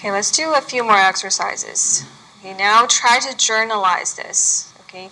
Okay, let's do a few more exercises. Okay, now try to journalize this. Okay,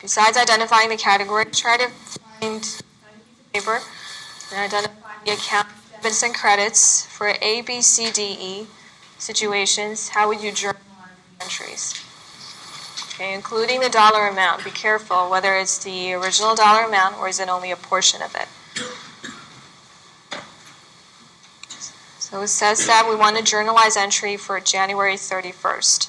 besides identifying the category, try to find paper and identify the account debits and credits for A, B, C, D, E situations. How would you journalize the entries? Okay, including the dollar amount. Be careful whether it's the original dollar amount or is it only a portion of it. So it says that we want to journalize entry for January 31st.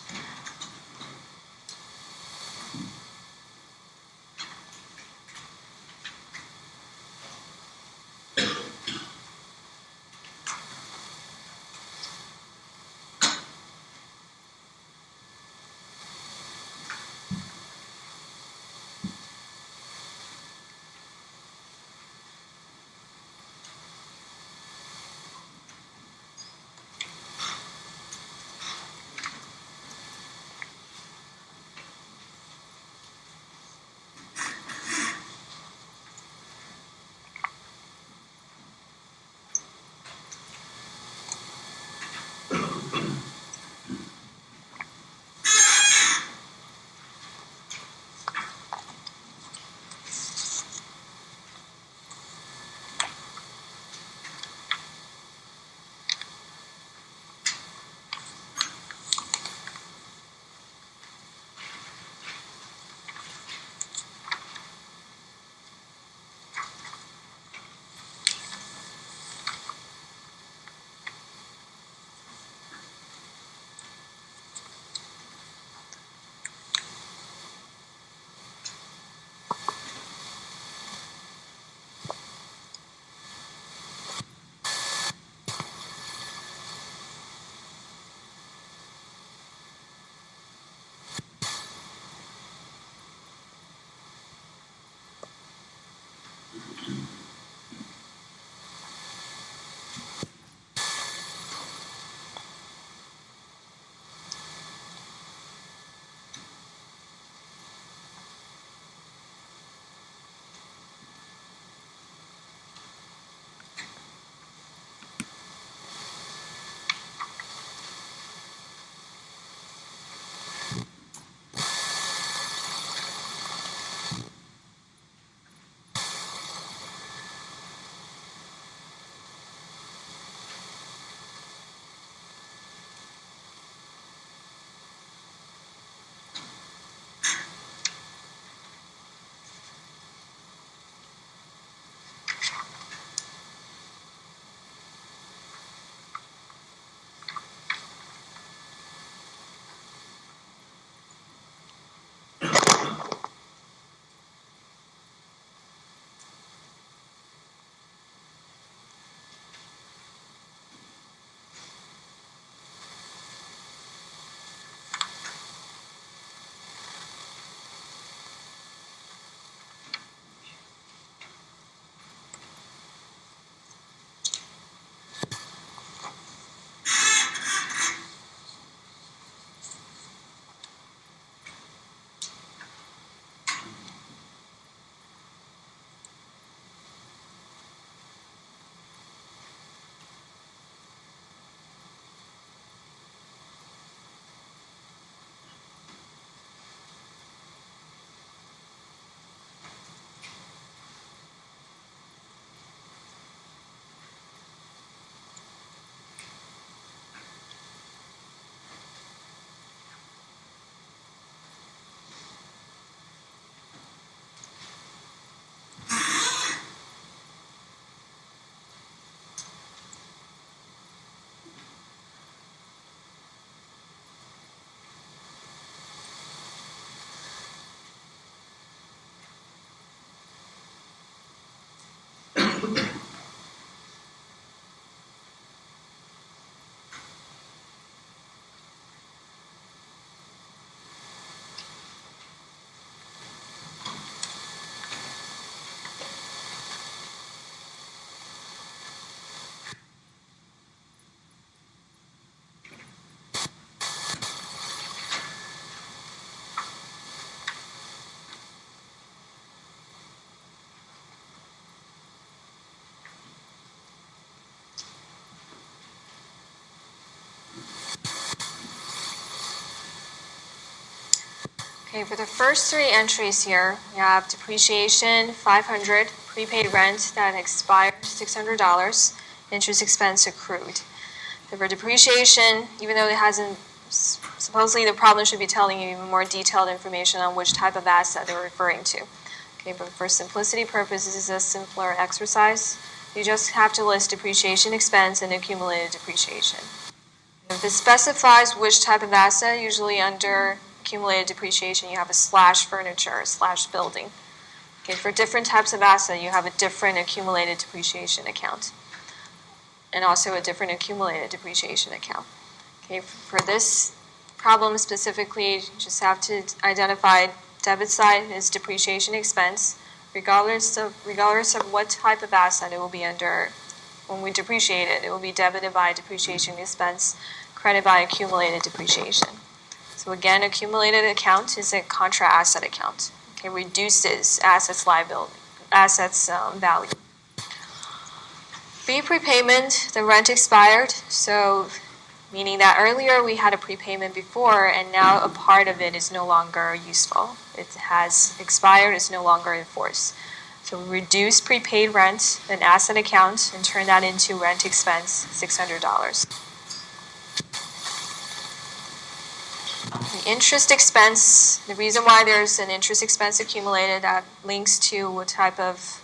Okay, for the first three entries here, we have depreciation, $500, prepaid rent that expired, $600, interest expense accrued. So for depreciation, even though it hasn't, supposedly the problem should be telling you even more detailed information on which type of asset they're referring to. Okay, but for simplicity purposes, this is a simpler exercise. You just have to list depreciation expense and accumulated depreciation. If it specifies which type of asset, usually under accumulated depreciation, you have a slash furniture, slash building. Okay, for different types of asset, you have a different accumulated depreciation account, and also a different accumulated depreciation account. Okay, for this problem specifically, you just have to identify debit side is depreciation expense, regardless of what type of asset it will be under. When we depreciate it, it will be debited by depreciation expense, credited by accumulated depreciation. So again, accumulated account is a contra asset account. Okay, reduces assets value. Fee prepayment, the rent expired, so meaning that earlier we had a prepayment before and now a part of it is no longer useful. It has expired, it's no longer in force. So we reduce prepaid rent, an asset account, and turn that into rent expense, $600. The interest expense, the reason why there's an interest expense accumulated that links to what type of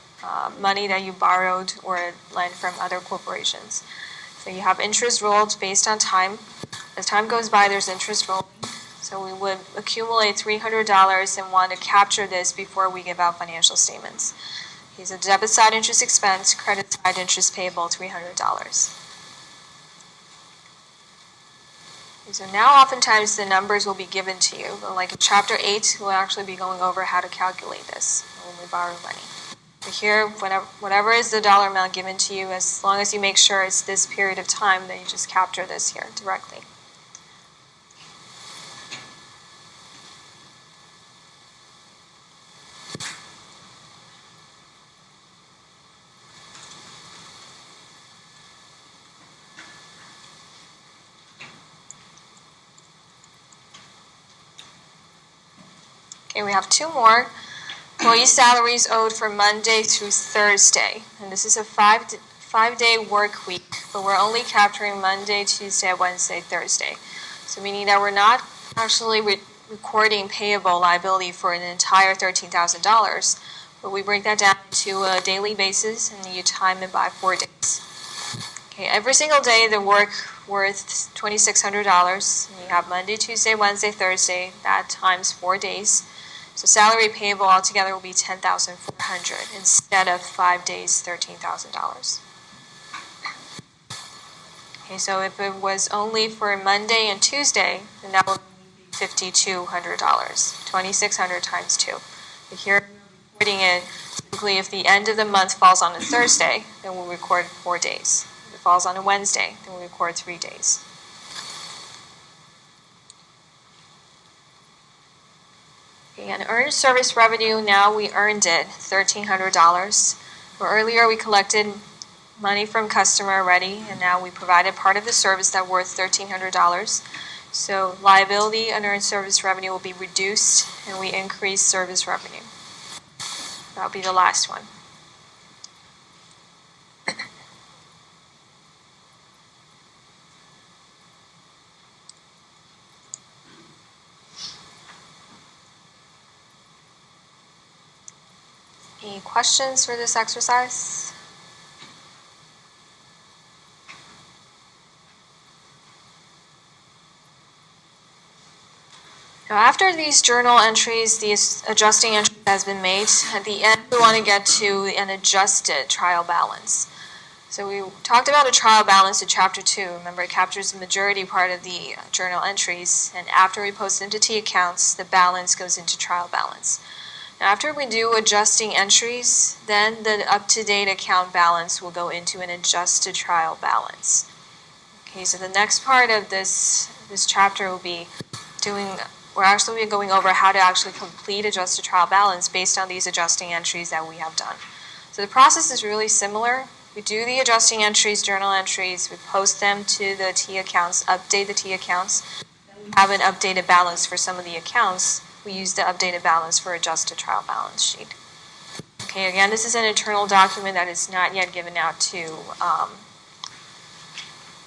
money that you borrowed or lent from other corporations. So you have interest rolled based on time. As time goes by, there's interest rolling. So we would accumulate $300 and want to capture this before we give out financial statements. Okay, so debit side interest expense, credit side interest payable, $300. Okay, so now oftentimes the numbers will be given to you. But like in Chapter 8, we'll actually be going over how to calculate this when we borrow money. But here, whatever is the dollar amount given to you, as long as you make sure it's this period of time, then you just capture this here directly. Okay, we have two more. Employee salaries owed for Monday through Thursday. And this is a five-day work week, but we're only capturing Monday, Tuesday, Wednesday, Thursday. So meaning that we're not actually recording payable liability for an entire $13,000, but we break that down to a daily basis and you time it by 4 days. Okay, every single day the work worth $2,600. And you have Monday, Tuesday, Wednesday, Thursday, that times 4 days. So salary payable altogether will be $10,400 instead of 5 days, $13,000. Okay, so if it was only for Monday and Tuesday, then that would be $5,200, $2,600 times 2. But here, we're recording it simply if the end of the month falls on a Thursday, then we'll record 4 days. If it falls on a Wednesday, then we'll record 3 days. And earned service revenue, now we earned it, $1,300. Earlier we collected money from customer already, and now we provided part of the service that worth $1,300. So liability and earned service revenue will be reduced, and we increase service revenue. That'll be the last one. Any questions for this exercise? Now after these journal entries, these adjusting entries has been made, at the end we want to get to an adjusted trial balance. So we talked about a trial balance in Chapter 2. Remember, it captures the majority part of the journal entries, and after we post into T accounts, the balance goes into trial balance. After we do adjusting entries, then the up-to-date account balance will go into an adjusted trial balance. Okay, so the next part of this chapter will be we're actually going over how to actually complete adjusted trial balance based on these adjusting entries that we have done. So the process is really similar. We do the adjusting entries, journal entries, we post them to the T accounts, update the T accounts, then we have an updated balance for some of the accounts. we use the updated balance for adjusted trial balance sheet. Okay, again, this is an internal document that is not yet given out to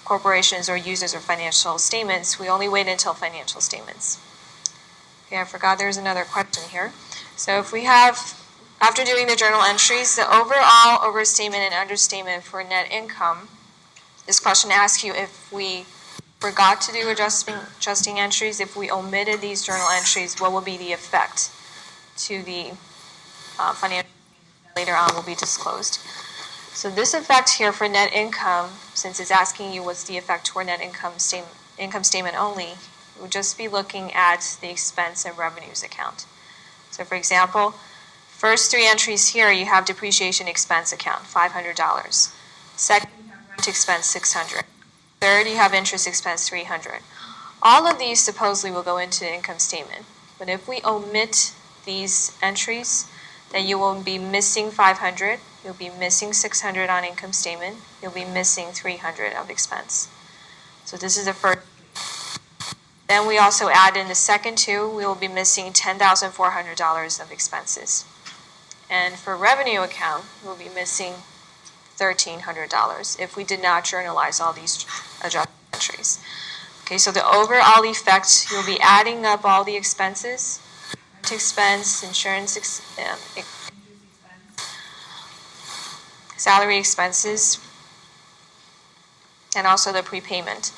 corporations or users of financial statements. We only wait until financial statements. Okay, I forgot there's another question here. So if we have, after doing the journal entries, the overall overstatement and understatement for net income, this question asks you if we forgot to do adjusting entries, if we omitted these journal entries, what will be the effect to the financial that later on will be disclosed. So this effect here for net income, since it's asking you what's the effect toward net income statement only, we'll just be looking at the expense and revenues account. So for example, first three entries here, you have depreciation expense account, $500. Second, you have rent expense, $600. Third, you have interest expense, $300. All of these supposedly will go into the income statement. But if we omit these entries, then you will be missing $500. You'll be missing $600 on income statement. You'll be missing $300 of expense. So this is the first. Then we also add in the second two, we will be missing $10,400 of expenses. And for revenue account, we'll be missing $1,300 if we did not journalize all these adjusted entries. Okay, so the overall effect, you'll be adding up all the expenses, rent expense, insurance expense, salary expenses, and also the prepayment.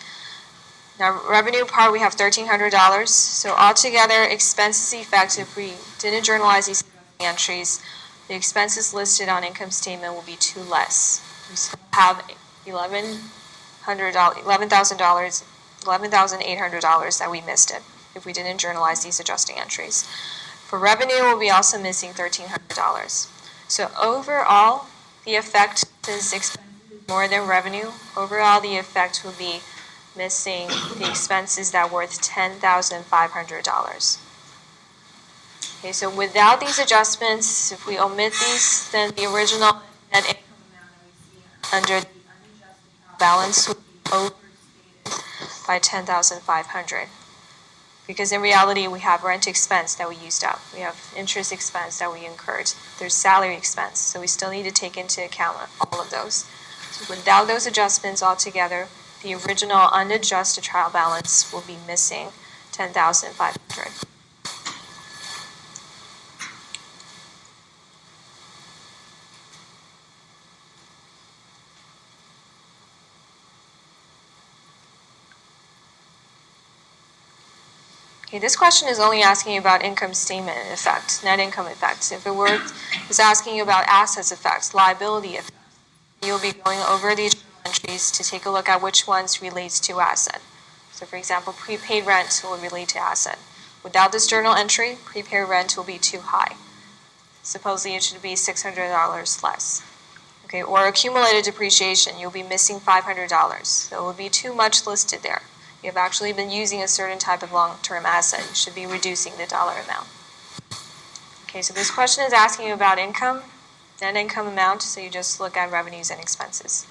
Now, revenue part, we have $1,300. So altogether, expenses effect, if we didn't journalize these entries, the expenses listed on income statement will be too less. We still have $11,800 that we missed it if we didn't journalize these adjusting entries. For revenue, we'll be also missing $1,300. So overall, the effect is expenses more than revenue. Overall, the effect will be missing the expenses that are worth $10,500. Okay, so without these adjustments, if we omit these, then the original net income amount that we see under the unadjusted balance would be overstated by $10,500. Because in reality, we have rent expense that we used up. We have interest expense that we incurred. There's salary expense, so we still need to take into account all of those. So without those adjustments altogether, the original unadjusted trial balance will be missing $10,500. Okay, this question is only asking about income statement effect, net income effects. If it were, it's asking you about assets effects, liability effects. You'll be going over these entries to take a look at which ones relates to asset. So for example, prepaid rent will relate to asset. Without this journal entry, prepaid rent will be too high. Supposedly it should be $600 less. Okay, or accumulated depreciation, you'll be missing $500. So it will be too much listed there. You have actually been using a certain type of long-term asset. You should be reducing the dollar amount. Okay, so this question is asking you about income, net income amount, so you just look at revenues and expenses.